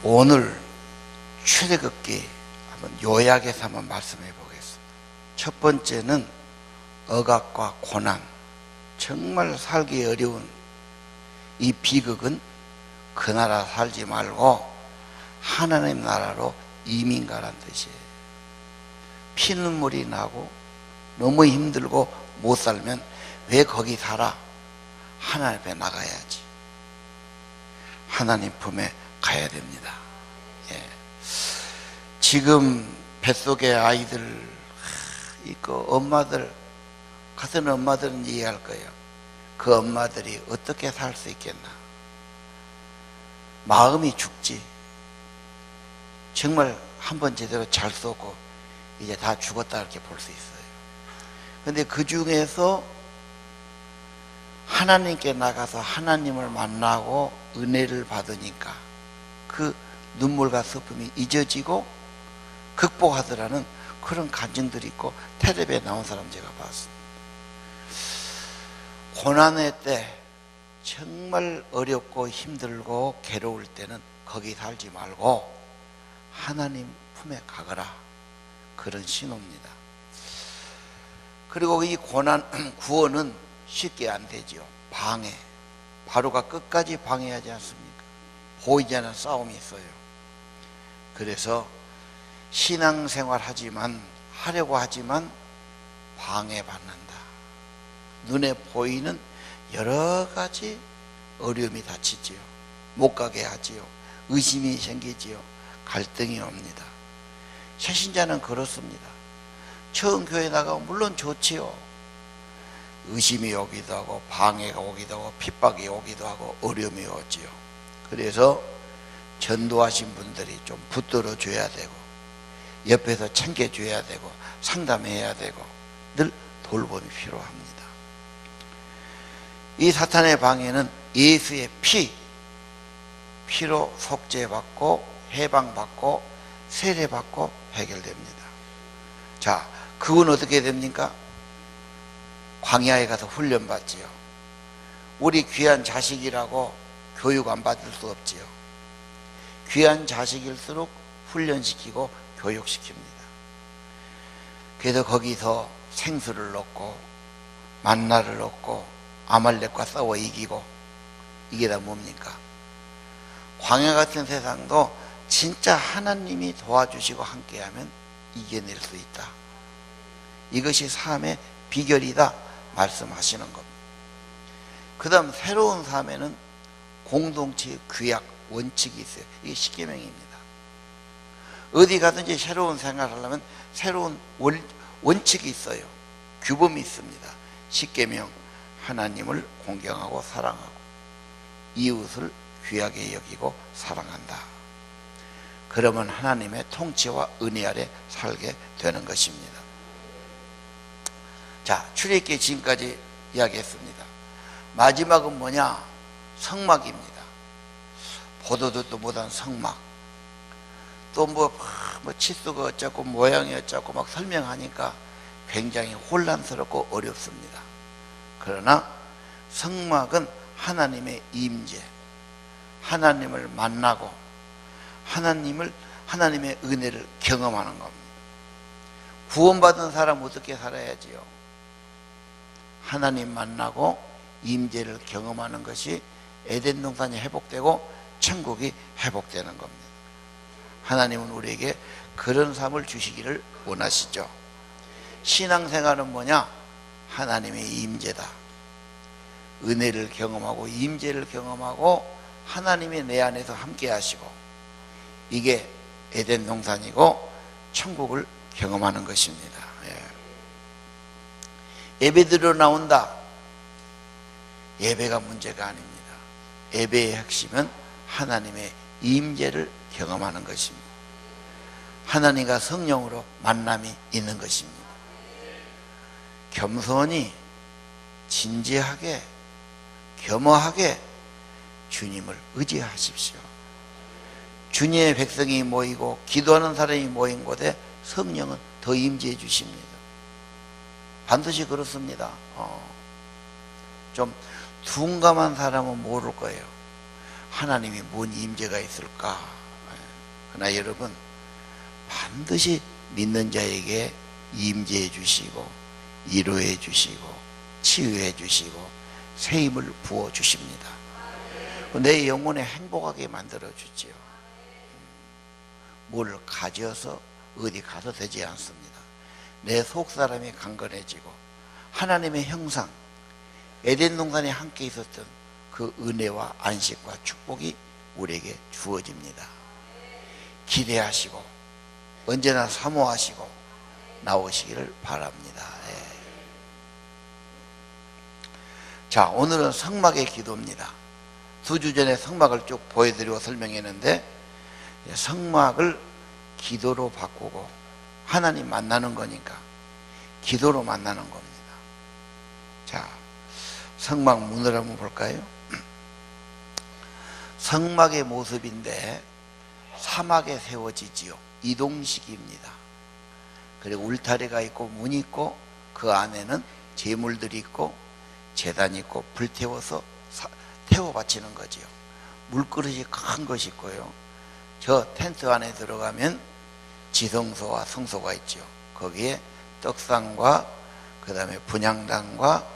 오늘 출애굽기 한번 요약해서 한번 말씀해 보겠습니다. 첫 번째는 억압과 고난, 정말 살기 어려운 이 비극은 그 나라 살지 말고 하나님 나라로 이민 가란 뜻이에요. 피눈물이 나고 너무 힘들고 못 살면 왜 거기 살아? 하나님 앞에 나가야지. 하나님 품에 가야 됩니다. 예. 지금 뱃속의 아이들, 엄마들, 같은 엄마들은 이해할 거예요. 그 엄마들이 어떻게 살 수 있겠나? 마음이 죽지. 정말 한번 제대로 잘 쏘고 이제 다 죽었다 이렇게 볼 수 있어요. 근데 그 중에서 하나님께 나가서 하나님을 만나고 은혜를 받으니까 그 눈물과 슬픔이 잊어지고 극복하더라는 그런 간증들이 있고 텔레비에 나온 사람 제가 봤습니다. 고난의 때 정말 어렵고 힘들고 괴로울 때는 거기 살지 말고 하나님 품에 가거라, 그런 신호입니다. 그리고 이 고난 구원은 쉽게 안 되죠. 방해, 바로가 끝까지 방해하지 않습니까? 보이지 않는 싸움이 있어요. 그래서 신앙생활 하려고 하지만 방해받는다. 눈에 보이는 여러 가지 어려움이 닥치지요. 못 가게 하지요. 의심이 생기지요. 갈등이 옵니다. 새신자는 그렇습니다. 처음 교회 나가면 물론 좋지요. 의심이 오기도 하고 방해가 오기도 하고 핍박이 오기도 하고 어려움이 오지요. 그래서 전도하신 분들이 좀 붙들어 줘야 되고 옆에서 챙겨줘야 되고 상담해야 되고 늘 돌봄이 필요합니다. 이 사탄의 방해는 예수의 피로 속죄받고 해방받고 세례받고 해결됩니다. 자, 그건 어떻게 됩니까? 광야에 가서 훈련받지요. 우리 귀한 자식이라고 교육 안 받을 수 없지요. 귀한 자식일수록 훈련시키고 교육시킵니다. 그래서 거기서 생수를 얻고 만나를 얻고 아말렉과 싸워 이기고, 이게 다 뭡니까? 광야 같은 세상도 진짜 하나님이 도와주시고 함께하면 이겨낼 수 있다. 이것이 삶의 비결이다 말씀하시는 겁니다. 그 다음 새로운 삶에는 공동체의 규약, 원칙이 있어요. 이게 십계명입니다. 어디 가든지 새로운 생활을 하려면 새로운 원칙이 있어요. 규범이 있습니다. 십계명, 하나님을 공경하고 사랑하고 이웃을 귀하게 여기고 사랑한다. 그러면 하나님의 통치와 은혜 아래 살게 되는 것입니다. 자, 출애굽기 지금까지 이야기했습니다. 마지막은 뭐냐? 성막입니다. 보도도 못한 성막. 또 뭐 치수가 어쩌고 모양이 어쩌고 막 설명하니까 굉장히 혼란스럽고 어렵습니다. 그러나 성막은 하나님의 임재, 하나님을 만나고 하나님의 은혜를 경험하는 겁니다. 구원받은 사람은 어떻게 살아야지요? 하나님 만나고 임재를 경험하는 것이 에덴 동산이 회복되고 천국이 회복되는 겁니다. 하나님은 우리에게 그런 삶을 주시기를 원하시죠. 신앙생활은 뭐냐? 하나님의 임재다. 은혜를 경험하고 임재를 경험하고 하나님이 내 안에서 함께 하시고, 이게 에덴 동산이고 천국을 경험하는 것입니다. 예배드리러 나온다. 예배가 문제가 아닙니다. 예배의 핵심은 하나님의 임재를 경험하는 것입니다. 하나님과 성령으로 만남이 있는 것입니다. 겸손히 진지하게 겸허하게 주님을 의지하십시오. 주님의 백성이 모이고 기도하는 사람이 모인 곳에 성령은 더 임재해 주십니다. 반드시 그렇습니다. 좀 둔감한 사람은 모를 거예요. 하나님이 뭔 임재가 있을까? 그러나 여러분, 반드시 믿는 자에게 임재해 주시고 위로해 주시고 치유해 주시고 새 힘을 부어 주십니다. 내 영혼에 행복하게 만들어 주지요. 뭘 가져서 어디 가도 되지 않습니다. 내 속사람이 강건해지고 하나님의 형상, 에덴 동산에 함께 있었던 그 은혜와 안식과 축복이 우리에게 주어집니다. 기대하시고 언제나 사모하시고 나오시기를 바랍니다. 자, 오늘은 성막의 기도입니다. 2주 전에 성막을 쭉 보여드리고 설명했는데, 성막을 기도로 바꾸고 하나님 만나는 거니까 기도로 만나는 겁니다. 자, 성막 문을 한번 볼까요? 성막의 모습인데 사막에 세워지지요. 이동식입니다. 그리고 울타리가 있고 문이 있고 그 안에는 제물들이 있고 제단이 있고 불태워서 태워 바치는 거지요. 물그릇이 큰 것이 있고요. 저 텐트 안에 들어가면 지성소와 성소가 있죠. 거기에 떡상과 그 다음에 분향단과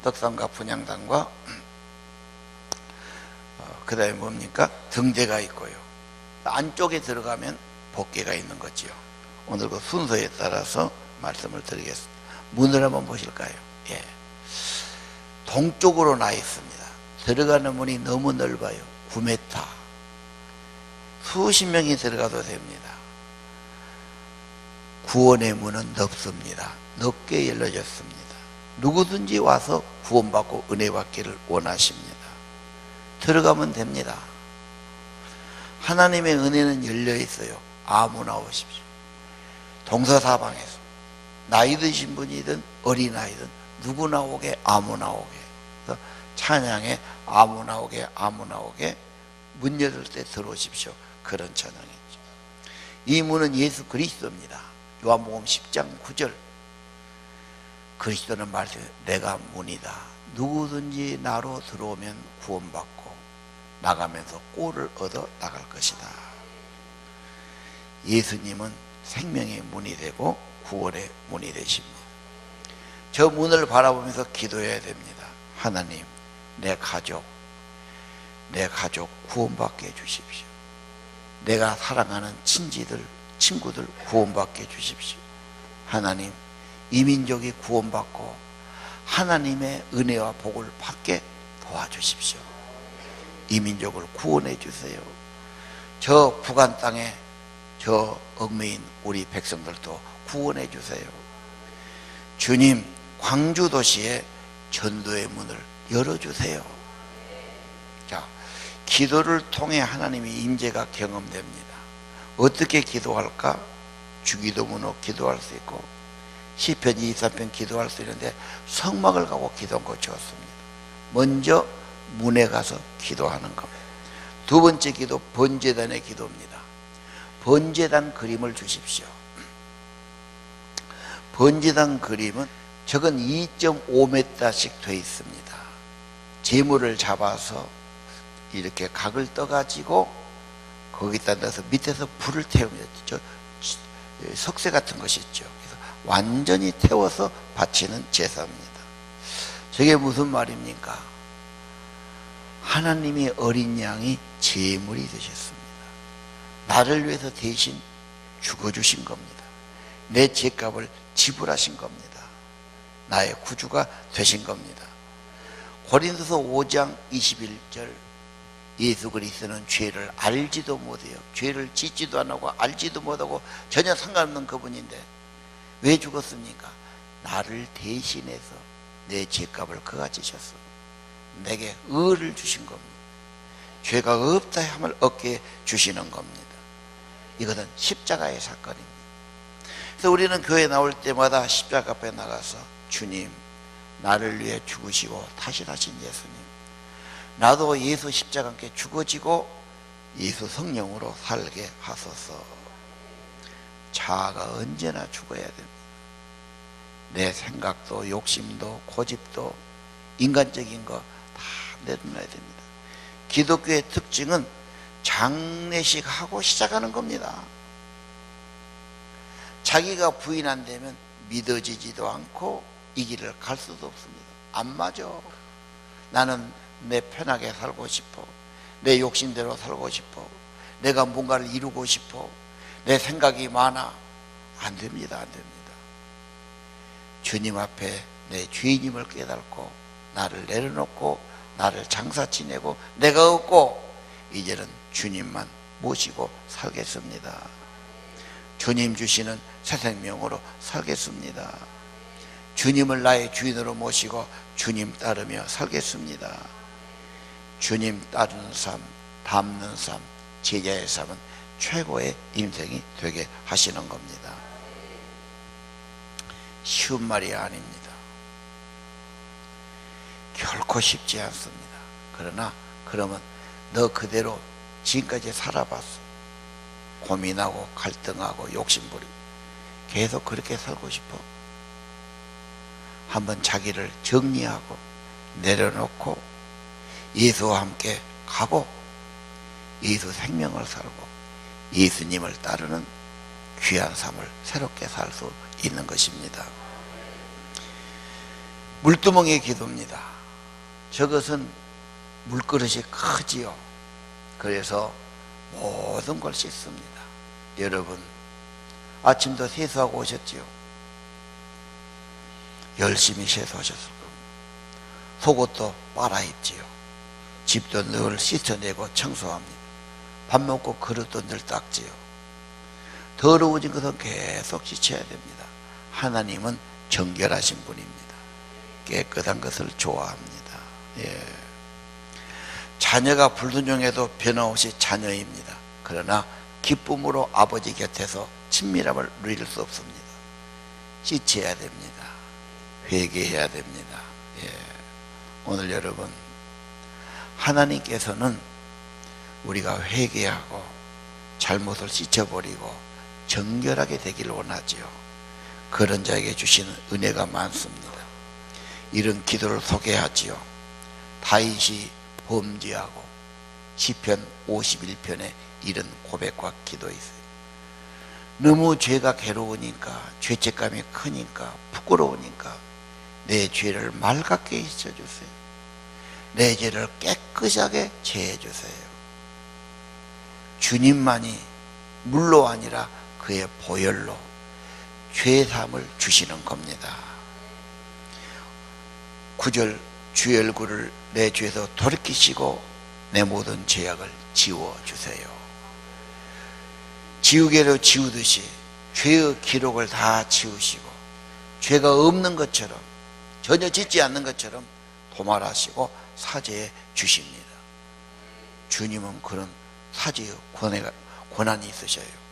떡상과 분향단과 그 다음에 뭡니까? 등대가 있고요. 안쪽에 들어가면 법궤가 있는 거지요. 오늘 그 순서에 따라서 말씀을 드리겠습니다. 문을 한번 보실까요? 예. 동쪽으로 나 있습니다. 들어가는 문이 너무 넓어요. 9m. 수십 명이 들어가도 됩니다. 구원의 문은 넓습니다. 넓게 열려졌습니다. 누구든지 와서 구원받고 은혜 받기를 원하십니다. 들어가면 됩니다. 하나님의 은혜는 열려 있어요. 아무나 오십시오. 동서사방에서 나이 드신 분이든 어린아이든 누구나 오게, 아무나 오게. 그래서 찬양에 아무나 오게, 아무나 오게, 문 열을 때 들어오십시오. 그런 찬양이죠. 이 문은 예수 그리스도입니다. 요한복음 10장 9절. 그리스도는 말씀해, 내가 문이다. 누구든지 나로 들어오면 구원받고 나가면서 꼴을 얻어 나갈 것이다. 예수님은 생명의 문이 되고 구원의 문이 되십니다. 저 문을 바라보면서 기도해야 됩니다. 하나님, 내 가족 구원받게 해주십시오. 내가 사랑하는 친구들 구원받게 해주십시오. 하나님, 이 민족이 구원받고 하나님의 은혜와 복을 받게 도와주십시오. 이 민족을 구원해 주세요. 저 북한 땅에 저 얽매인 우리 백성들도 구원해 주세요. 주님, 광주 도시에 전도의 문을 열어주세요. 자, 기도를 통해 하나님의 임재가 경험됩니다. 어떻게 기도할까? 주기도문으로 기도할 수 있고 시편 23편 기도할 수 있는데 성막을 가고 기도한 거 좋습니다. 먼저 문에 가서 기도하는 겁니다. 두 번째 기도, 번제단의 기도입니다. 번제단 그림을 주십시오. 번제단 그림은 저건 2.5m씩 되어 있습니다. 재물을 잡아서 이렇게 각을 떠가지고 거기다 넣어서 밑에서 불을 태웁니다. 저 석쇠 같은 것이 있죠. 그래서 완전히 태워서 바치는 제사입니다. 저게 무슨 말입니까? 하나님이 어린 양이 제물이 되셨습니다. 나를 위해서 대신 죽어주신 겁니다. 내 죄값을 지불하신 겁니다. 나의 구주가 되신 겁니다. 고린도서 5장 21절, 예수 그리스도는 죄를 알지도 못해요. 죄를 짓지도 안 하고 알지도 못하고 전혀 상관없는 그분인데 왜 죽었습니까? 나를 대신해서 내 죄값을 그가 지셨어. 내게 의를 주신 겁니다. 죄가 없다 함을 얻게 주시는 겁니다. 이것은 십자가의 사건입니다. 그래서 우리는 교회 나올 때마다 십자가 앞에 나가서 주님, 나를 위해 죽으시고 다시 다신 예수님, 나도 예수 십자가 함께 죽어지고 예수 성령으로 살게 하소서. 자아가 언제나 죽어야 됩니다. 내 생각도 욕심도 고집도 인간적인 거 다 내려놔야 됩니다. 기독교의 특징은 장례식 하고 시작하는 겁니다. 자기가 부인 안 되면 믿어지지도 않고 이 길을 갈 수도 없습니다. 안 맞아. 나는 내 편하게 살고 싶어. 내 욕심대로 살고 싶어. 내가 뭔가를 이루고 싶어. 내 생각이 많아. 안 됩니다. 안 됩니다. 주님 앞에 내 죄인임을 깨닫고 나를 내려놓고 나를 장사 지내고 내가 없고 이제는 주님만 모시고 살겠습니다. 주님 주시는 새 생명으로 살겠습니다. 주님을 나의 주인으로 모시고 주님 따르며 살겠습니다. 주님 따르는 삶, 닮는 삶, 제자의 삶은 최고의 인생이 되게 하시는 겁니다. 쉬운 말이 아닙니다. 결코 쉽지 않습니다. 그러나 그러면 너 그대로 지금까지 살아봤어. 고민하고 갈등하고 욕심부리고 계속 그렇게 살고 싶어? 한번 자기를 정리하고 내려놓고 예수와 함께 가고 예수 생명을 살고 예수님을 따르는 귀한 삶을 새롭게 살 수 있는 것입니다. 물두멍의 기도입니다. 저것은 물그릇이 크지요. 그래서 모든 걸 씻습니다. 여러분 아침도 세수하고 오셨지요? 열심히 세수하셨을 겁니다. 속옷도 빨아입지요. 집도 늘 씻어내고 청소합니다. 밥 먹고 그릇도 늘 닦지요. 더러워진 것은 계속 씻어야 됩니다. 하나님은 정결하신 분입니다. 깨끗한 것을 좋아합니다. 예. 자녀가 불순종해도 변함없이 자녀입니다. 그러나 기쁨으로 아버지 곁에서 친밀함을 누릴 수 없습니다. 씻어야 됩니다. 회개해야 됩니다. 예. 오늘 여러분 하나님께서는 우리가 회개하고 잘못을 씻어버리고 정결하게 되기를 원하지요. 그런 자에게 주시는 은혜가 많습니다. 이런 기도를 소개하지요. 다윗이 범죄하고 시편 51편에 이런 고백과 기도 있어요. 너무 죄가 괴로우니까 죄책감이 크니까 부끄러우니까 내 죄를 맑게 씻어주세요. 내 죄를 깨끗하게 제해주세요. 주님만이 물로 아니라 그의 보혈로 죄사함을 주시는 겁니다. 9절 주의 얼굴을 내 죄에서 돌이키시고 내 모든 죄악을 지워주세요. 지우개로 지우듯이 죄의 기록을 다 지우시고 죄가 없는 것처럼 전혀 짓지 않는 것처럼 도말하시고 사죄해 주십니다. 주님은 그런 사죄의 권한이 있으셔요.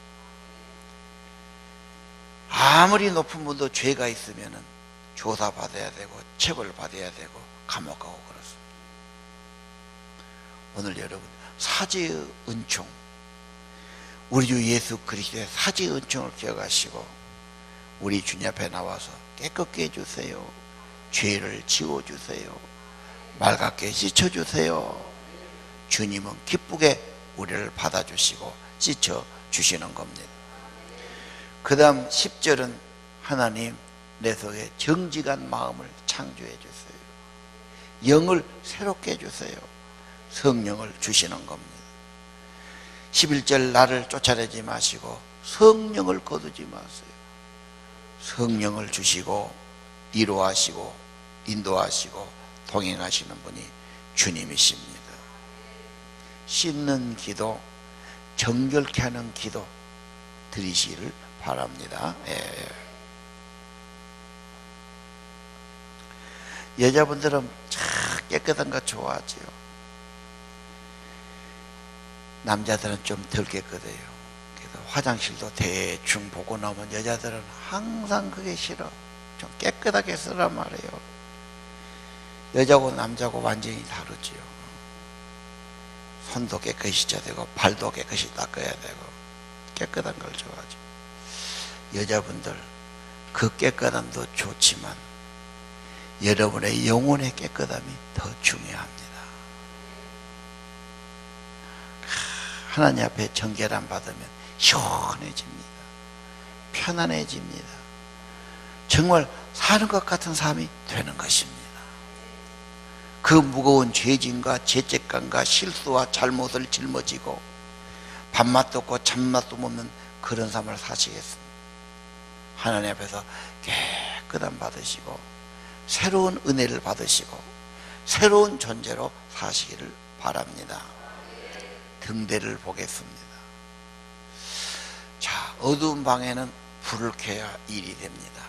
아무리 높은 분도 죄가 있으면 조사받아야 되고 처벌받아야 되고 감옥 가고 그렇습니다. 오늘 여러분 사죄의 은총, 우리 주 예수 그리스도의 사죄의 은총을 기억하시고 우리 주님 앞에 나와서 깨끗게 해주세요. 죄를 지워주세요. 맑게 씻어주세요. 주님은 기쁘게 우리를 받아주시고 씻어주시는 겁니다. 그 다음 10절은 하나님 내 속에 정직한 마음을 창조해 주세요. 영을 새롭게 해주세요. 성령을 주시는 겁니다. 11절 나를 쫓아내지 마시고 성령을 거두지 마세요. 성령을 주시고 이루하시고 인도하시고 동행하시는 분이 주님이십니다. 씻는 기도, 정결케 하는 기도 드리시기를 바랍니다. 예. 여자분들은 참 깨끗한 거 좋아하지요. 남자들은 좀 덜 깨끗해요. 그래서 화장실도 대충 보고 나오면 여자들은 항상 그게 싫어. 좀 깨끗하게 쓰란 말이에요. 여자고 남자고 완전히 다르지요. 손도 깨끗이 씻어야 되고 발도 깨끗이 닦아야 되고 깨끗한 걸 좋아하죠. 여자분들 그 깨끗함도 좋지만 여러분의 영혼의 깨끗함이 더 중요합니다. 하나님 앞에 정결함 받으면 시원해집니다. 편안해집니다. 정말 사는 것 같은 삶이 되는 것입니다. 그 무거운 죄짐과 죄책감과 실수와 잘못을 짊어지고 밥맛도 없고 잠맛도 없는 그런 삶을 사시겠습니다. 하나님 앞에서 깨끗함 받으시고 새로운 은혜를 받으시고 새로운 존재로 사시기를 바랍니다. 등대를 보겠습니다. 자, 어두운 방에는 불을 켜야 일이 됩니다.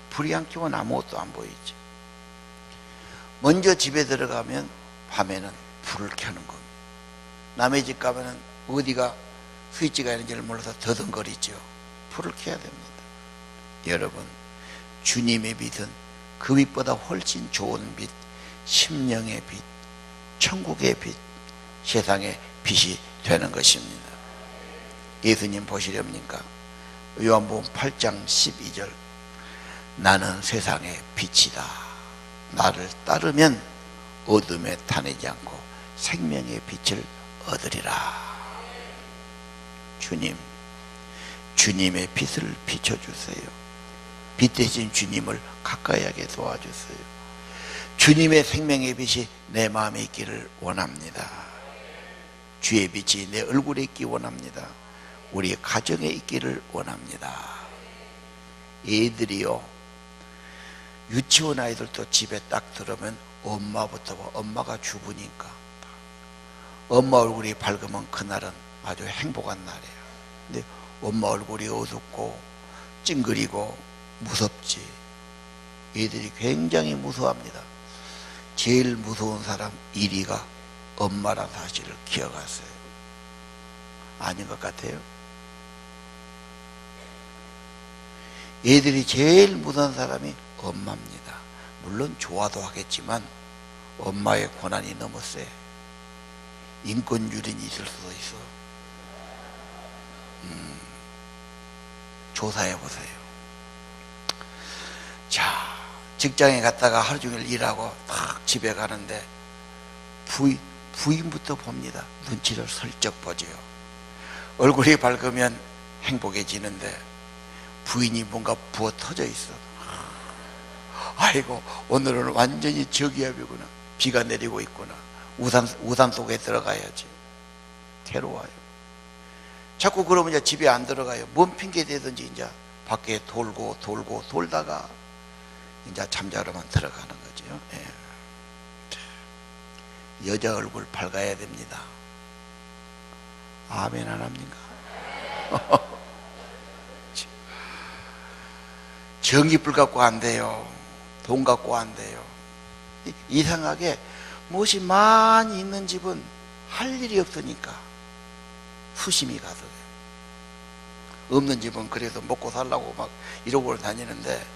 불이 안 켜면 아무것도 안 보이죠. 먼저 집에 들어가면 밤에는 불을 켜는 겁니다. 남의 집 가면은 어디가 스위치가 있는지를 몰라서 더듬거리죠. 불을 켜야 됩니다. 여러분, 주님의 빛은 그 빛보다 훨씬 좋은 빛, 심령의 빛, 천국의 빛, 세상의 빛이 되는 것입니다. 예수님 보시렵니까? 요한복음 8장 12절, 나는 세상의 빛이다. 나를 따르면 어둠에 타내지 않고 생명의 빛을 얻으리라. 주님, 주님의 빛을 비춰주세요. 빛 대신 주님을 가까이 하게 도와주세요. 주님의 생명의 빛이 내 마음에 있기를 원합니다. 주의 빛이 내 얼굴에 있기 원합니다. 우리 가정에 있기를 원합니다. 애들이요, 유치원 아이들도 집에 딱 들어오면 엄마부터 봐. 엄마가 주부니까 엄마 얼굴이 밝으면 그날은 아주 행복한 날이에요. 근데 엄마 얼굴이 어둡고 찡그리고 무섭지. 애들이 굉장히 무서워합니다. 제일 무서운 사람 1위가 엄마란 사실을 기억하세요. 아닌 것 같아요. 애들이 제일 무서운 사람이 엄마입니다. 물론 좋아도 하겠지만 엄마의 고난이 너무 세. 인권유린이 있을 수도 있어. 조사해 보세요. 자, 직장에 갔다가 하루 종일 일하고 딱 집에 가는데 부인부터 봅니다. 눈치를 슬쩍 보지요. 얼굴이 밝으면 행복해지는데 부인이 뭔가 부어 터져 있어. 아이고, 오늘은 완전히 저기압이구나. 비가 내리고 있구나. 우산 속에 들어가야지. 괴로워요. 자꾸 그러면 이제 집에 안 들어가요. 뭔 핑계 대든지 이제 밖에 돌다가 이제 잠자러만 들어가는 거죠. 예. 여자 얼굴 밝아야 됩니다. 아멘 안 합니까? 전기불 갖고 안 돼요. 돈 갖고 안 돼요. 이상하게 무엇이 많이 있는 집은 할 일이 없으니까 수심이 가득해요. 없는 집은 그래도 먹고 살라고 막 이러고 다니는데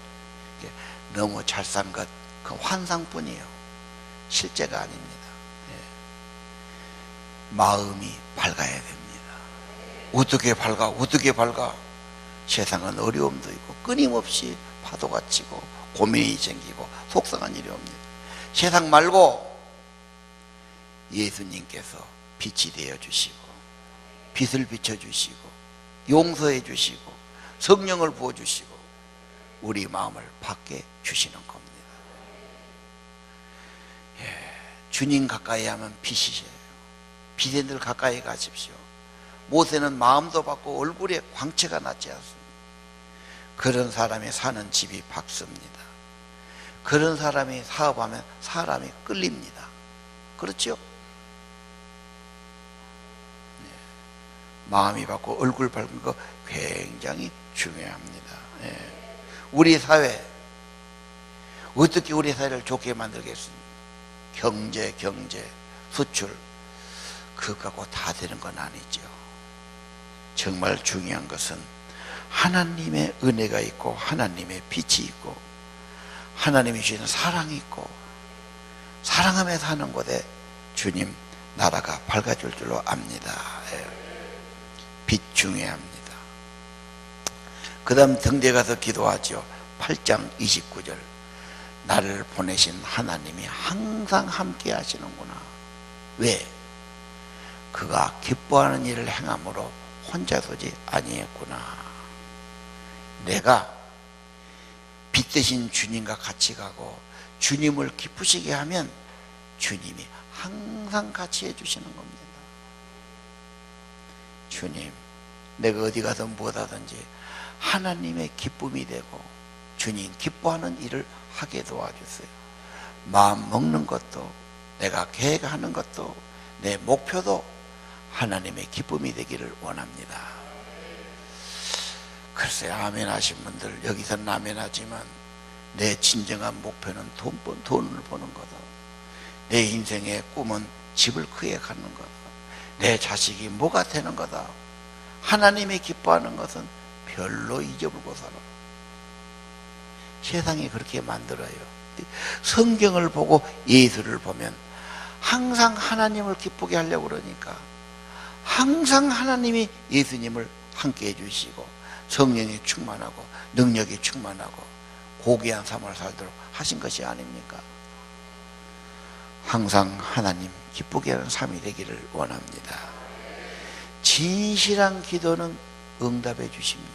너무 잘 산 것, 그 환상뿐이에요. 실제가 아닙니다. 예. 마음이 밝아야 됩니다. 어떻게 밝아? 세상은 어려움도 있고 끊임없이 파도가 치고 고민이 생기고 속상한 일이 옵니다. 세상 말고 예수님께서 빛이 되어 주시고 빛을 비춰 주시고 용서해 주시고 성령을 부어 주시고 우리 마음을 밝게 주시는 겁니다. 예, 주님 가까이 하면 빛이세요. 빛에 늘 가까이 가십시오. 모세는 마음도 밝고 얼굴에 광채가 나지 않습니다. 그런 사람이 사는 집이 밝습니다. 그런 사람이 사업하면 사람이 끌립니다. 그렇죠? 네. 마음이 밝고 얼굴 밝은 거 굉장히 중요합니다. 네. 우리 사회, 어떻게 우리 사회를 좋게 만들겠습니까? 경제, 수출, 그거 갖고 다 되는 건 아니죠. 정말 중요한 것은 하나님의 은혜가 있고 하나님의 빛이 있고 하나님이 주시는 사랑이 있고 사랑하며 사는 곳에 주님 나라가 밝아질 줄로 압니다. 빛 중요합니다. 그 다음 등대 가서 기도하죠. 8장 29절, 나를 보내신 하나님이 항상 함께 하시는구나. 왜? 그가 기뻐하는 일을 행함으로 혼자 서지 아니했구나. 내가 빛 대신 주님과 같이 가고 주님을 기쁘시게 하면 주님이 항상 같이 해주시는 겁니다. 주님, 내가 어디 가서 무엇하든지 하나님의 기쁨이 되고 주님 기뻐하는 일을 하게 도와주세요. 마음 먹는 것도, 내가 계획하는 것도, 내 목표도 하나님의 기쁨이 되기를 원합니다. 글쎄, 아멘 하신 분들 여기서는 아멘 하지만 내 진정한 목표는 돈을 버는 거다. 내 인생의 꿈은 집을 크게 갖는 거다. 내 자식이 뭐가 되는 거다. 하나님이 기뻐하는 것은 별로 잊어버리고 살아. 세상이 그렇게 만들어요. 성경을 보고 예수를 보면 항상 하나님을 기쁘게 하려고 그러니까 항상 하나님이 예수님을 함께 해주시고 성령이 충만하고 능력이 충만하고 고귀한 삶을 살도록 하신 것이 아닙니까? 항상 하나님 기쁘게 하는 삶이 되기를 원합니다. 진실한 기도는 응답해 주십니다.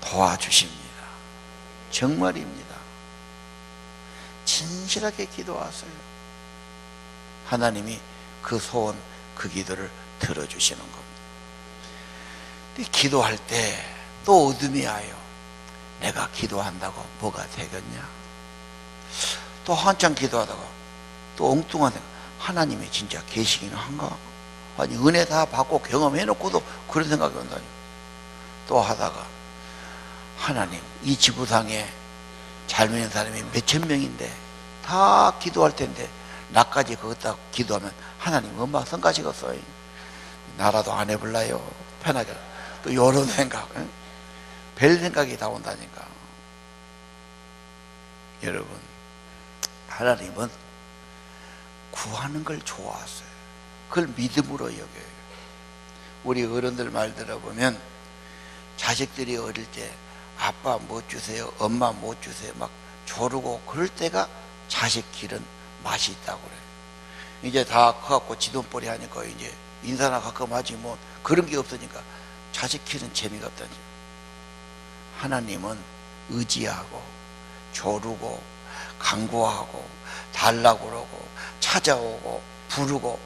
도와주십니다. 정말입니다. 진실하게 기도하세요. 하나님이 그 소원, 그 기도를 들어주시는 겁니다. 근데 기도할 때 또 어둠이 와요. 내가 기도한다고 뭐가 되겠냐? 또 한참 기도하다가 또 엉뚱한 생각, 하나님이 진짜 계시기는 한가? 아니 은혜 다 받고 경험해놓고도 그런 생각이 온다니. 또 하다가 하나님, 이 지구상에 잘 믿는 사람이 몇천 명인데 다 기도할 텐데 나까지 거기다 기도하면 하나님 엄마 성가시겠어요? 나라도 안 해볼라요. 편하게. 또 이런 생각, 별 생각이 다 온다니까. 여러분, 하나님은 구하는 걸 좋아하세요. 그걸 믿음으로 여겨요. 우리 어른들 말 들어보면 자식들이 어릴 때 아빠 못 주세요, 엄마 못 주세요 막 조르고 그럴 때가 자식 기른 맛이 있다고 그래요. 이제 다 커갖고 지돈벌이 하니까 이제 인사나 가끔 하지 뭐 그런 게 없으니까 자식 키우는 재미가 없다니. 하나님은 의지하고 조르고 간구하고 달라고 그러고 찾아오고 부르고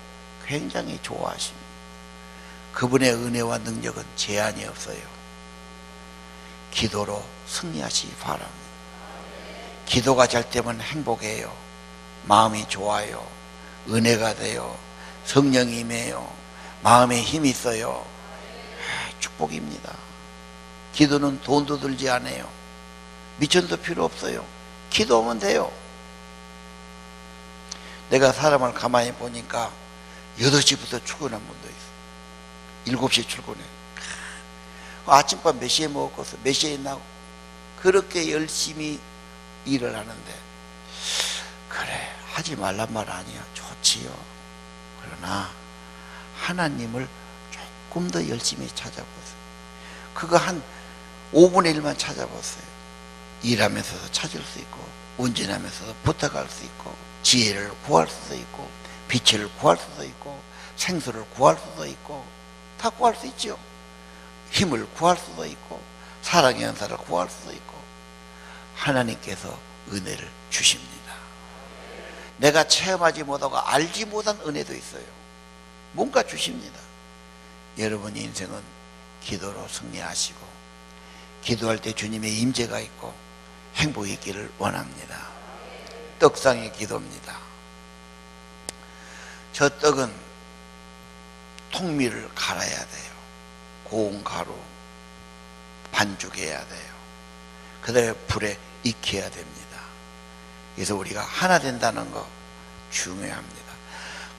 굉장히 좋아하십니다. 그분의 은혜와 능력은 제한이 없어요. 기도로 승리하시기 바랍니다. 기도가 잘 되면 행복해요. 마음이 좋아요. 은혜가 돼요. 성령이 임해요. 마음에 힘이 있어요. 축복입니다. 기도는 돈도 들지 않아요. 미천도 필요 없어요. 기도하면 돼요. 내가 사람을 가만히 보니까 8시부터 출근한 분도 있어. 7시에 출근해. 아침밥 몇 시에 먹었어? 몇 시에 나고? 그렇게 열심히 일을 하는데, 그래, 하지 말란 말 아니야. 좋지요. 그러나 하나님을 조금 더 열심히 찾아보세요. 그거 한 5분의 1만 찾아보세요. 일하면서도 찾을 수 있고, 운전하면서도 부탁할 수 있고, 지혜를 구할 수도 있고, 빛을 구할 수도 있고, 생수를 구할 수도 있고, 다 구할 수 있죠. 힘을 구할 수도 있고, 사랑의 연사를 구할 수도 있고, 하나님께서 은혜를 주십니다. 내가 체험하지 못하고 알지 못한 은혜도 있어요. 뭔가 주십니다. 여러분의 인생은 기도로 승리하시고, 기도할 때 주님의 임재가 있고 행복이 있기를 원합니다. 떡상의 기도입니다. 저 떡은 통밀을 갈아야 돼요. 고운 가루 반죽해야 돼요. 그 다음에 불에 익혀야 됩니다. 그래서 우리가 하나 된다는 거 중요합니다.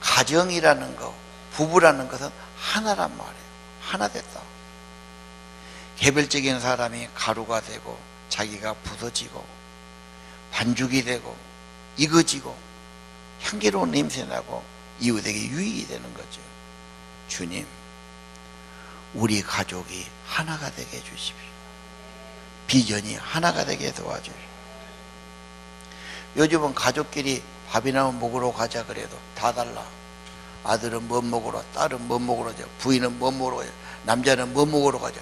가정이라는 거, 부부라는 것은 하나란 말이에요. 하나 됐다. 개별적인 사람이 가루가 되고 자기가 부서지고 반죽이 되고 익어지고 향기로운 냄새 나고 이웃에게 유익이 되는 거죠. 주님, 우리 가족이 하나가 되게 해주십시오. 비전이 하나가 되게 도와주십시오. 요즘은 가족끼리 밥이나 먹으러 가자 그래도 다 달라. 아들은 뭐 먹으러, 딸은 뭐 먹으러 가죠, 부인은 뭐 먹으러 가죠, 남자는 뭐 먹으러 가죠.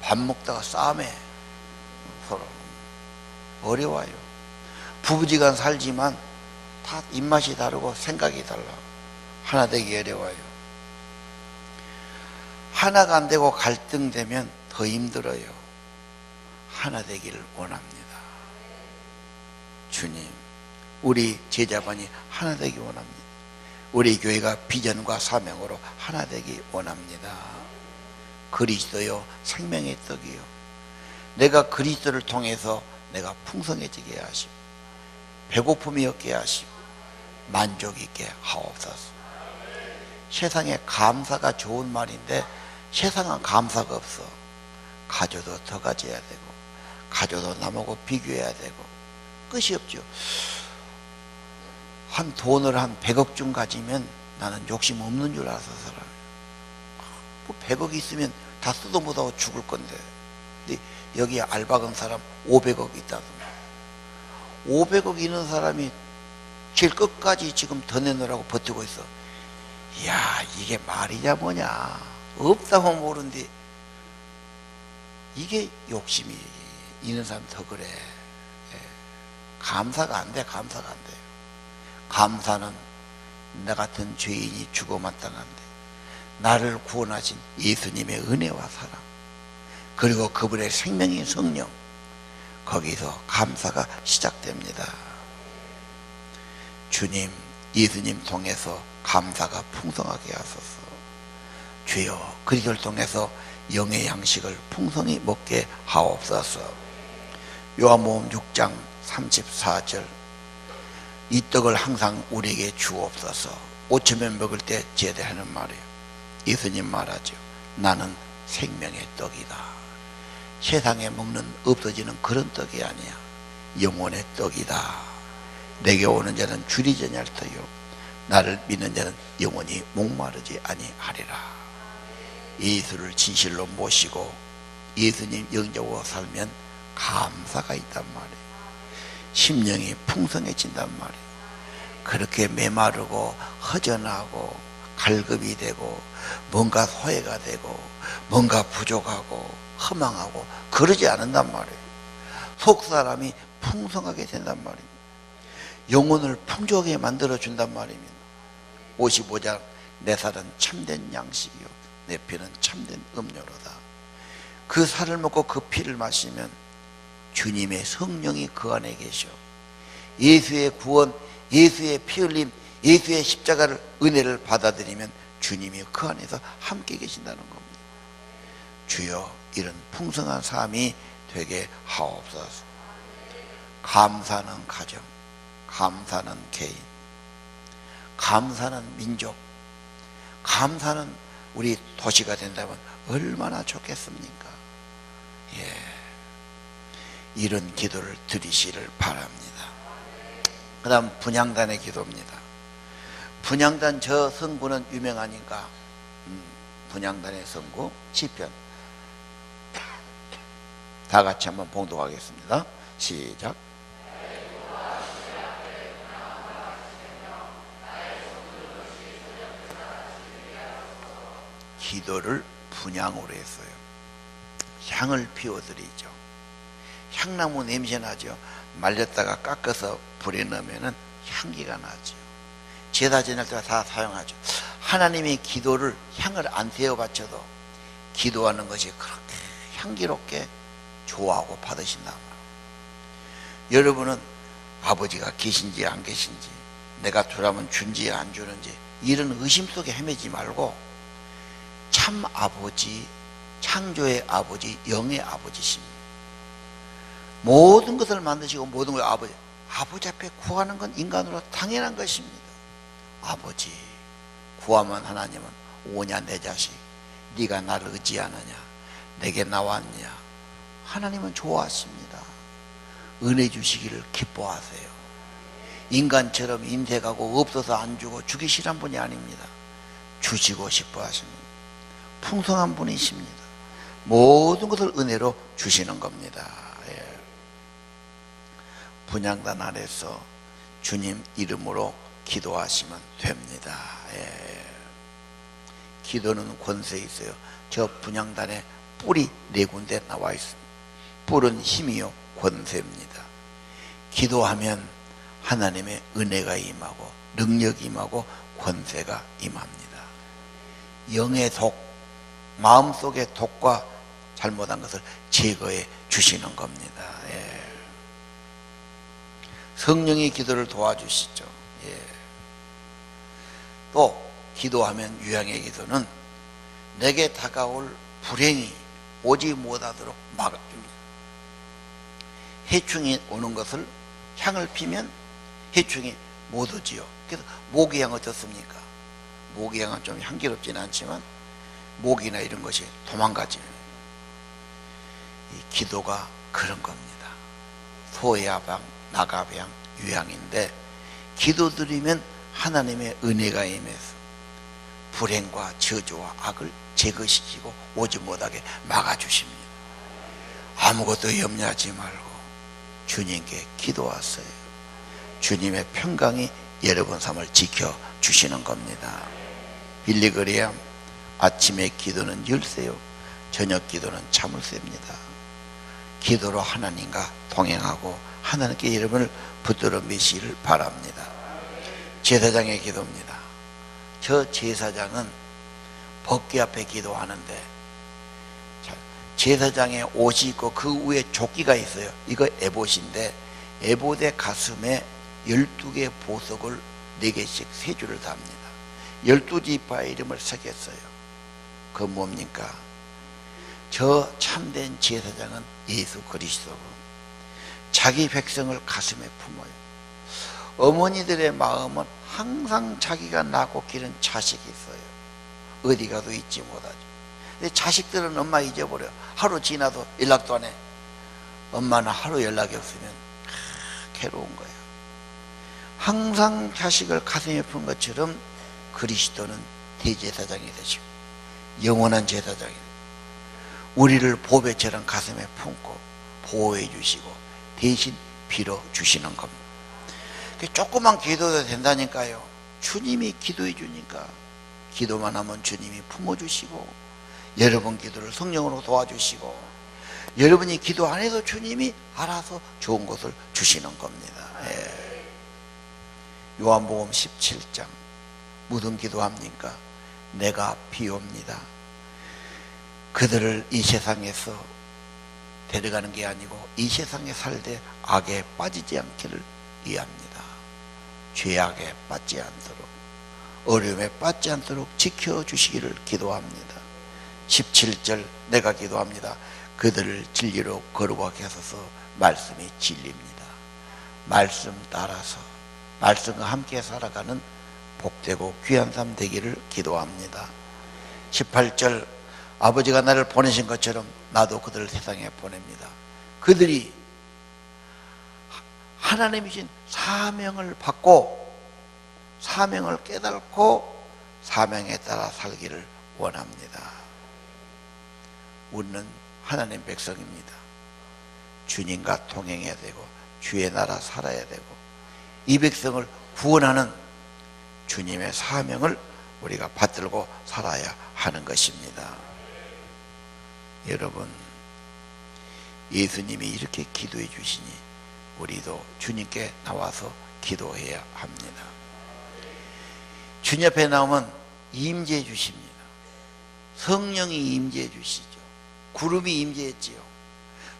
밥 먹다가 싸움해. 서로 어려워요. 부부지간 살지만 다 입맛이 다르고 생각이 달라. 하나 되기 어려워요. 하나가 안 되고 갈등되면 더 힘들어요. 하나 되기를 원합니다. 주님, 우리 제자반이 하나 되기 원합니다. 우리 교회가 비전과 사명으로 하나 되기 원합니다. 그리스도요 생명의 떡이요, 내가 그리스도를 통해서 내가 풍성해지게 하시고 배고픔이 없게 하시고 만족 있게 하옵소서. 세상에 감사가 좋은 말인데 세상은 감사가 없어. 가져도 더 가져야 되고 가져도 남하고 비교해야 되고 끝이 없죠. 한 돈을 한 100억쯤 가지면 나는 욕심 없는 줄 알아서 살아요. 뭐 100억 있으면 다 쓰도 못하고 죽을 건데, 근데 여기에 알박은 사람 500억 있다던가. 500억 있는 사람이 제일 끝까지 지금 더 내놓으라고 버티고 있어. 이야, 이게 말이냐 뭐냐. 없다고 모르는데 이게 욕심이 있는 사람 더 그래. 감사가 안 돼. 감사가 안 돼요. 감사는 나 같은 죄인이 죽어 마땅한데 나를 구원하신 예수님의 은혜와 사랑, 그리고 그분의 생명인 성령, 거기서 감사가 시작됩니다. 주님, 예수님 통해서 감사가 풍성하게 하소서. 주여, 그리스도를 통해서 영의 양식을 풍성히 먹게 하옵소서. 요한복음 6장 34절, 이 떡을 항상 우리에게 주옵소서. 5,000명 먹을 때 제대하는 말이에요. 예수님 말하죠. 나는 생명의 떡이다. 세상에 먹는 없어지는 그런 떡이 아니야. 영혼의 떡이다. 내게 오는 자는 줄이지 않을 터요, 나를 믿는 자는 영원히 목마르지 아니하리라. 예수를 진실로 모시고 예수님 영접하고 살면 감사가 있단 말이에요. 심령이 풍성해진단 말이에요. 그렇게 메마르고 허전하고 갈급이 되고 뭔가 소외가 되고 뭔가 부족하고 허망하고 그러지 않는단 말이에요. 속사람이 풍성하게 된단 말입니다. 영혼을 풍족하게 만들어준단 말입니다. 55장, 내 살은 참된 양식이요 내 피는 참된 음료로다. 그 살을 먹고 그 피를 마시면 주님의 성령이 그 안에 계셔. 예수의 구원, 예수의 피 흘림, 예수의 십자가를, 은혜를 받아들이면 주님이 그 안에서 함께 계신다는 겁니다. 주여, 이런 풍성한 삶이 되게 하옵소서. 감사는 가정, 감사는 개인, 감사는 민족, 감사는 우리 도시가 된다면 얼마나 좋겠습니까? 예, 이런 기도를 드리시를 바랍니다. 그 다음 분향단의 기도입니다. 분향단 저 성구는 유명하니까 분향단의 성구 시편 다 같이 한번 봉독하겠습니다. 시작. 기도를 분향으로 했어요. 향을 피워드리죠. 향나무 냄새 나죠. 말렸다가 깎아서 불에 넣으면 향기가 나죠. 제사 지낼 때 다 사용하죠. 하나님의 기도를 향을 안 태워 바쳐도 기도하는 것이 그렇게 향기롭게 좋아하고 받으신다. 여러분은 아버지가 계신지 안 계신지, 내가 주라면 준지 안 주는지 이런 의심 속에 헤매지 말고 참 아버지, 창조의 아버지, 영의 아버지십니다. 모든 것을 만드시고 모든 걸 아버지 앞에 구하는 건 인간으로 당연한 것입니다. 아버지, 구하면 하나님은 오냐 내 자식, 네가 나를 의지하느냐, 내게 나왔냐. 하나님은 좋아하십니다. 은혜 주시기를 기뻐하세요. 인간처럼 인색하고 없어서 안 주고 주기 싫은 분이 아닙니다. 주시고 싶어 하십니다. 풍성한 분이십니다. 모든 것을 은혜로 주시는 겁니다. 예. 분향단 아래서 주님 이름으로 기도하시면 됩니다. 예. 기도는 권세 있어요. 저 분향단에 뿔이 4군데 나와 있습니다. 뿔은 힘이요 권세입니다. 기도하면 하나님의 은혜가 임하고 능력이 임하고 권세가 임합니다. 영의 독, 마음속의 독과 잘못한 것을 제거해 주시는 겁니다. 예. 성령이 기도를 도와주시죠. 예. 또 기도하면 유향의 기도는 내게 다가올 불행이 오지 못하도록 막아줍니다. 해충이 오는 것을 향을 피면 해충이 못 오지요. 그래서 모기향 어떻습니까? 모기향은 좀 향기롭지는 않지만 모기나 이런 것이 도망가지요. 이 기도가 그런 겁니다. 소야방, 나가방, 유향인데 기도드리면 하나님의 은혜가 임해서 불행과 저주와 악을 제거시키고 오지 못하게 막아주십니다. 아무것도 염려하지 말고 주님께 기도하세요. 주님의 평강이 여러분 삶을 지켜주시는 겁니다. 빌리그리암, 아침에 기도는 열쇠요, 저녁 기도는 참을쇠입니다. 기도로 하나님과 동행하고 하나님께 여러분을 붙들어 미시기를 바랍니다. 제사장의 기도입니다. 저 제사장은 법궤 앞에 기도하는데 제사장의 옷이 있고 그 위에 조끼가 있어요. 이거 에봇인데 에봇의 가슴에 12개의 보석을 4개씩 3줄을 답니다. 12지파의 이름을 새겼어요. 그 뭡니까? 저 참된 제사장은 예수 그리스도고 자기 백성을 가슴에 품어요. 어머니들의 마음은 항상 자기가 낳고 기른 자식이 있어요. 어디 가도 잊지 못하죠. 근데 자식들은 엄마 잊어버려. 하루 지나도 연락도 안 해. 엄마는 하루 연락이 없으면 괴로운 거예요. 항상 자식을 가슴에 품 것처럼 그리스도는 대제사장이 되시고 영원한 제사장이 되고 우리를 보배처럼 가슴에 품고 보호해 주시고 대신 빌어 주시는 겁니다. 조그만 기도도 된다니까요. 주님이 기도해 주니까 기도만 하면 주님이 품어주시고 여러분 기도를 성령으로 도와주시고 여러분이 기도 안 해도 주님이 알아서 좋은 것을 주시는 겁니다. 예. 요한복음 17장 무슨 기도합니까? 내가 비옵니다. 그들을 이 세상에서 데려가는 게 아니고 이 세상에 살되 악에 빠지지 않기를 위함니다. 죄악에 빠지지 않도록 어려움에 빠지지 않도록 지켜주시기를 기도합니다. 17절 내가 기도합니다. 그들을 진리로 거룩하게 하소서. 말씀이 진리입니다. 말씀 따라서 말씀과 함께 살아가는 복되고 귀한 삶 되기를 기도합니다. 18절 아버지가 나를 보내신 것처럼 나도 그들을 세상에 보냅니다. 그들이 하나님이신 사명을 받고 사명을 깨닫고 사명에 따라 살기를 원합니다. 우리는 하나님 백성입니다. 주님과 동행해야 되고 주의 나라 살아야 되고 이 백성을 구원하는 주님의 사명을 우리가 받들고 살아야 하는 것입니다. 여러분, 예수님이 이렇게 기도해 주시니 우리도 주님께 나와서 기도해야 합니다. 주님 앞에 나오면 임재해 주십니다. 성령이 임재해 주시죠. 구름이 임재했지요.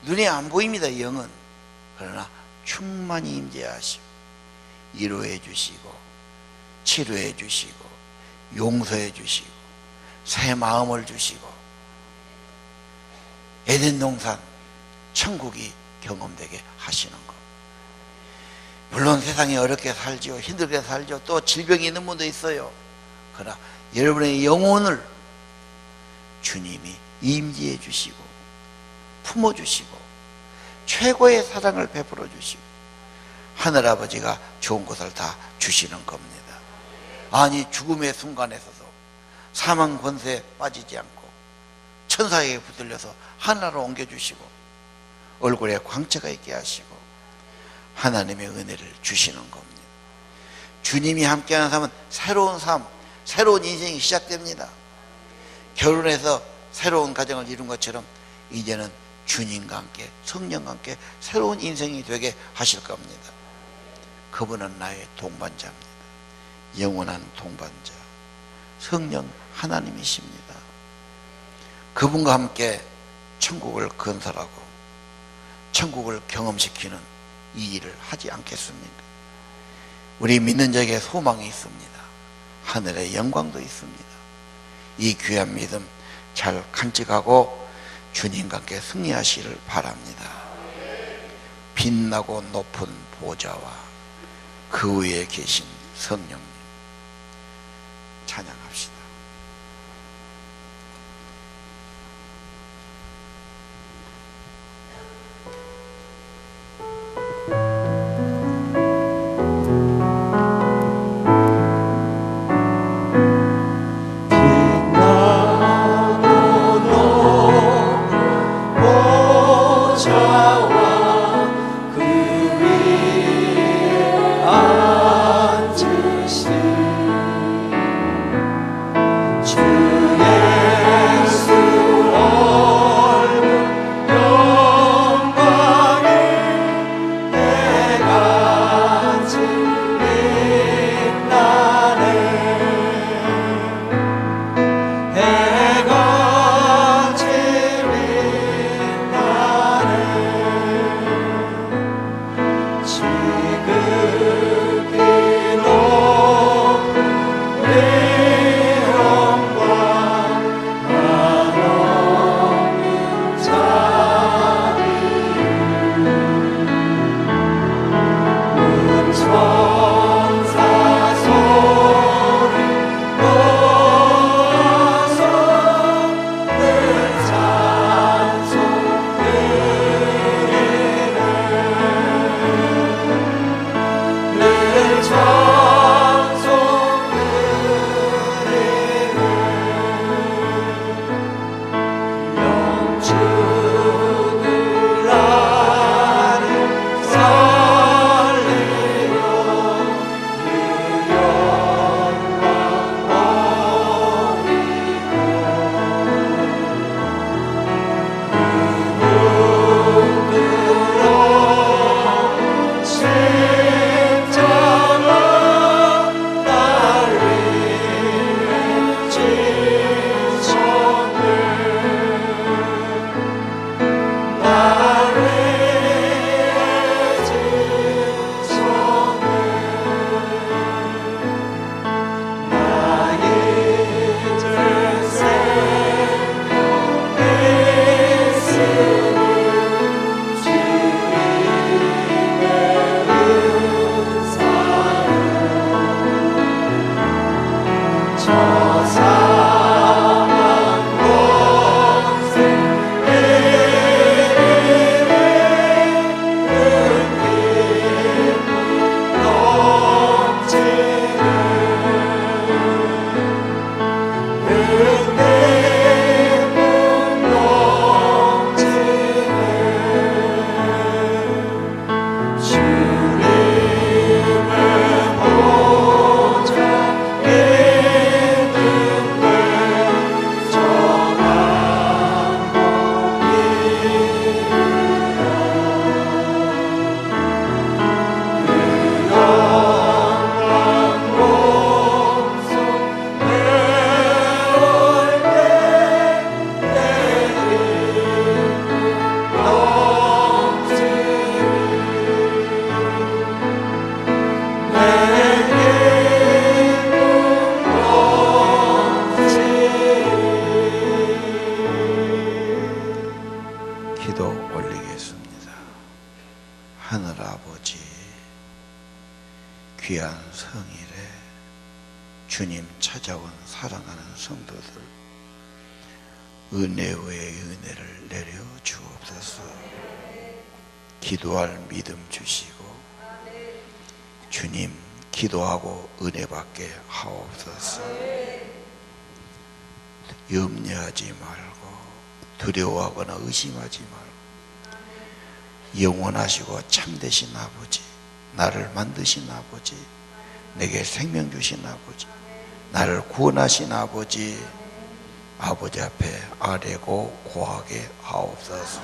눈에 안 보입니다. 영은. 그러나 충만히 임재하시고 위로해 주시고 치료해 주시고 용서해 주시고 새 마음을 주시고 에덴 동산 천국이 경험되게 하시는 것. 물론 세상이 어렵게 살지요. 힘들게 살죠. 또 질병이 있는 분도 있어요. 그러나 여러분의 영혼을 주님이 임재해 주시고 품어주시고 최고의 사랑을 베풀어 주시고 하늘아버지가 좋은 것을 다 주시는 겁니다. 아니 죽음의 순간에 서도 사망 권세에 빠지지 않고 천사에게 붙들려서 하늘로 옮겨주시고 얼굴에 광채가 있게 하시고 하나님의 은혜를 주시는 겁니다. 주님이 함께하는 삶은 새로운 삶, 새로운 인생이 시작됩니다. 결혼해서 새로운 가정을 이룬 것처럼 이제는 주님과 함께 성령과 함께 새로운 인생이 되게 하실 겁니다. 그분은 나의 동반자입니다. 영원한 동반자 성령 하나님이십니다. 그분과 함께 천국을 건설하고 천국을 경험시키는 이 일을 하지 않겠습니까? 우리 믿는 자에게 소망이 있습니다. 하늘의 영광도 있습니다. 이 귀한 믿음 잘 간직하고 주님과 함께 승리하시를 바랍니다. 빛나고 높은 보좌와 그 위에 계신 성령님 찬양합시다. 귀한 성일에 주님 찾아온 사랑하는 성도들 은혜 위에 은혜를 내려 주옵소서. 기도할 믿음 주시고 주님 기도하고 은혜 받게 하옵소서. 염려하지 말고 두려워하거나 의심하지 말고 영원하시고 참되신 아버지, 나를 만드신 아버지, 내게 생명 주신 아버지, 나를 구원하신 아버지, 아버지 앞에 아뢰고 고하게 하옵소서.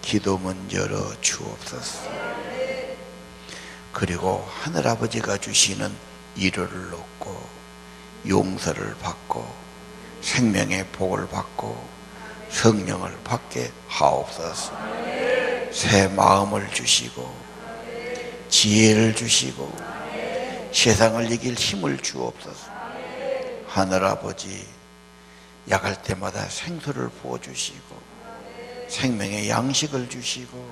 기도문 열어 주옵소서. 그리고 하늘아버지가 주시는 위로를 얻고 용서를 받고 생명의 복을 받고 성령을 받게 하옵소서. 새 마음을 주시고 지혜를 주시고 세상을 이길 힘을 주옵소서. 하늘아버지, 약할 때마다 생수를 부어주시고 생명의 양식을 주시고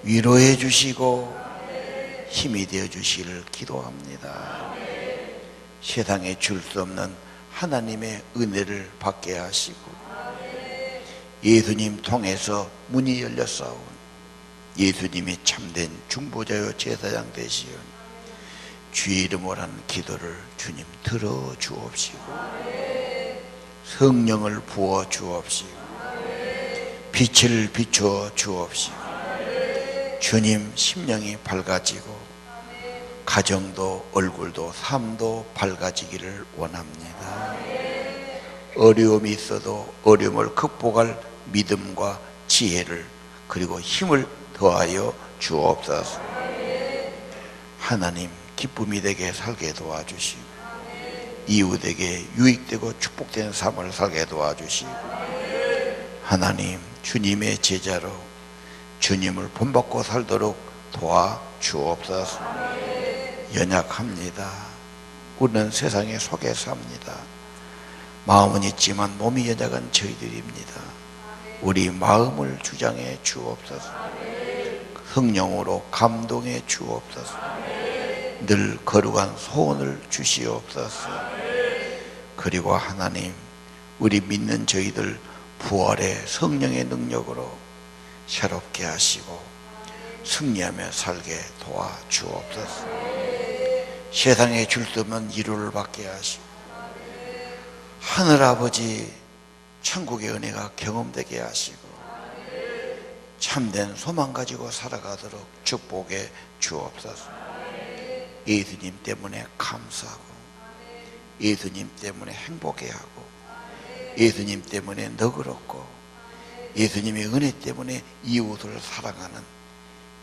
위로해 주시고 힘이 되어 주시기를 기도합니다. 세상에 줄 수 없는 하나님의 은혜를 받게 하시고 예수님 통해서 문이 열렸사오니 예수님이 참된 중보자요 제사장 되시오니 주의 이름으로 하는 기도를 주님 들어 주옵시고 성령을 부어 주옵시고 빛을 비춰 주옵시고 주님 심령이 밝아지고 가정도 얼굴도 삶도 밝아지기를 원합니다. 어려움이 있어도 어려움을 극복할 믿음과 지혜를 그리고 힘을 더하여 주옵소서. 하나님, 기쁨이 되게 살게 도와주시고 이웃에게 유익되고 축복된 삶을 살게 도와주시고 하나님, 주님의 제자로 주님을 본받고 살도록 도와주옵소서. 연약합니다. 우리는 세상에 속에 삽니다. 마음은 있지만 몸이 연약한 저희들입니다. 우리 마음을 주장해 주옵소서. 성령으로 감동해 주옵소서. 늘 거룩한 소원을 주시옵소서. 그리고 하나님, 우리 믿는 저희들 부활의 성령의 능력으로 새롭게 하시고 승리하며 살게 도와주옵소서. 세상에 줄 수 없는 위로를 받게 하시고 하늘아버지, 천국의 은혜가 경험되게 하시고 참된 소망 가지고 살아가도록 축복해 주옵소서. 예수님 때문에 감사하고 예수님 때문에 행복해하고 예수님 때문에 너그럽고 예수님의 은혜 때문에 이웃을 사랑하는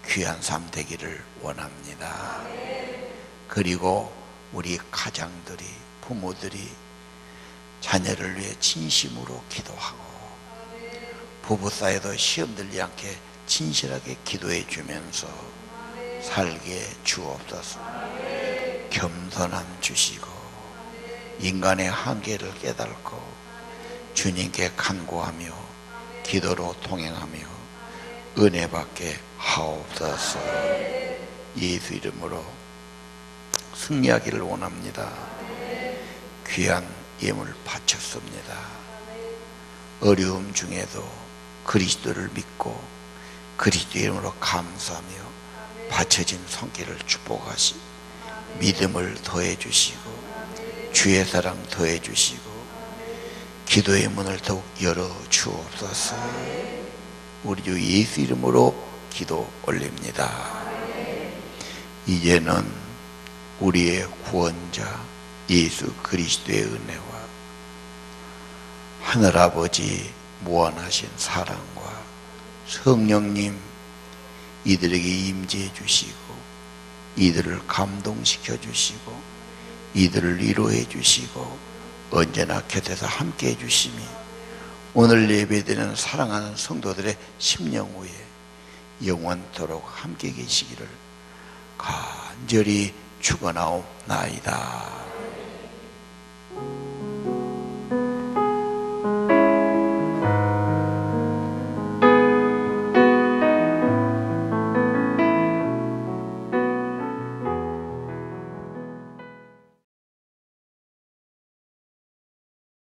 귀한 삶 되기를 원합니다. 그리고 우리 가장들이, 부모들이 자녀를 위해 진심으로 기도하고 부부사이도 시험 들지 않게 진실하게 기도해 주면서 살게 주옵소서. 겸손함 주시고 인간의 한계를 깨닫고 주님께 간구하며 기도로 동행하며 은혜 받게 하옵소서. 예수 이름으로 승리하기를 원합니다. 귀한 예물 바쳤습니다. 어려움 중에도 그리스도를 믿고 그리스도 이름으로 감사하며 바쳐진 손길을 축복하시 믿음을 더해 주시고 주의 사랑 더해 주시고 기도의 문을 더욱 열어 주옵소서. 우리 주 예수 이름으로 기도 올립니다. 이제는 우리의 구원자 예수 그리스도의 은혜와 하늘아버지 무한하신 사랑과 성령님 이들에게 임재해 주시고 이들을 감동시켜 주시고 이들을 위로해 주시고 언제나 곁에서 함께해 주심이 오늘 예배드리는 사랑하는 성도들의 심령 후에 영원토록 함께 계시기를 간절히 축원하옵나이다.